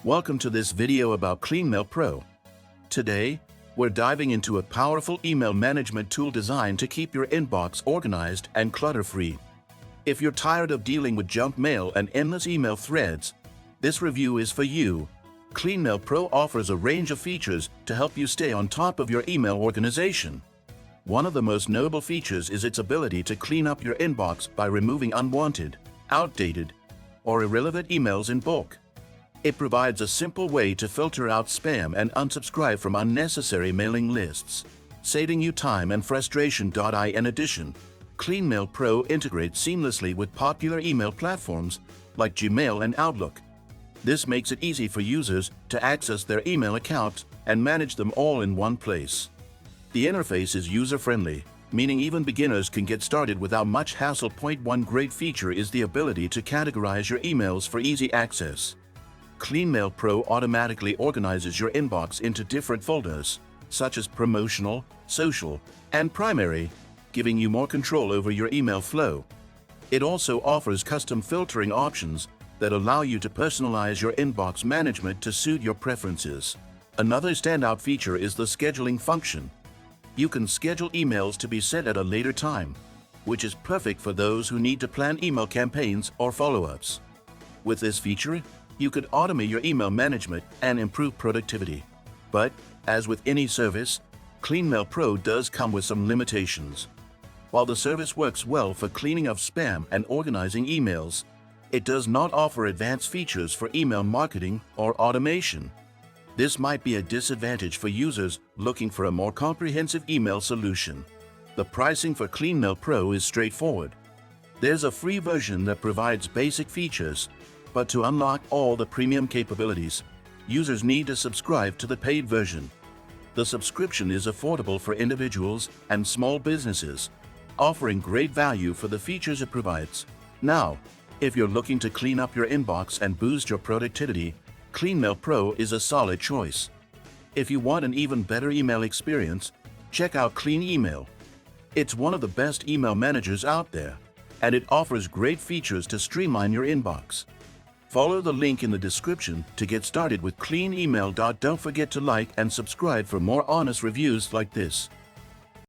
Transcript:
Welcome to this video about CleanMail Pro. Today, we're diving into a powerful email management tool designed to keep your inbox organized and clutter-free. If you're tired of dealing with junk mail and endless email threads, this review is for you. CleanMail Pro offers a range of features to help you stay on top of your email organization. One of the most notable features is its ability to clean up your inbox by removing unwanted, outdated, or irrelevant emails in bulk. It provides a simple way to filter out spam and unsubscribe from unnecessary mailing lists, saving you time and frustration. In addition, CleanMail Pro integrates seamlessly with popular email platforms like Gmail and Outlook. This makes it easy for users to access their email accounts and manage them all in one place. The interface is user-friendly, meaning even beginners can get started without much hassle. One great feature is the ability to categorize your emails for easy access. CleanMail Pro automatically organizes your inbox into different folders, such as promotional, social, and primary, giving you more control over your email flow. It also offers custom filtering options that allow you to personalize your inbox management to suit your preferences. Another standout feature is the scheduling function. You can schedule emails to be sent at a later time, which is perfect for those who need to plan email campaigns or follow-ups. With this feature, you could automate your email management and improve productivity. But, as with any service, CleanMail Pro does come with some limitations. While the service works well for cleaning up spam and organizing emails, it does not offer advanced features for email marketing or automation. This might be a disadvantage for users looking for a more comprehensive email solution. The pricing for CleanMail Pro is straightforward. There's a free version that provides basic features, but to unlock all the premium capabilities, users need to subscribe to the paid version. The subscription is affordable for individuals and small businesses, offering great value for the features it provides. Now, if you're looking to clean up your inbox and boost your productivity, CleanMail Pro is a solid choice. If you want an even better email experience, check out CleanMail. It's one of the best email managers out there, and it offers great features to streamline your inbox. Follow the link in the description to get started with CleanMail. Don't forget to like and subscribe for more honest reviews like this.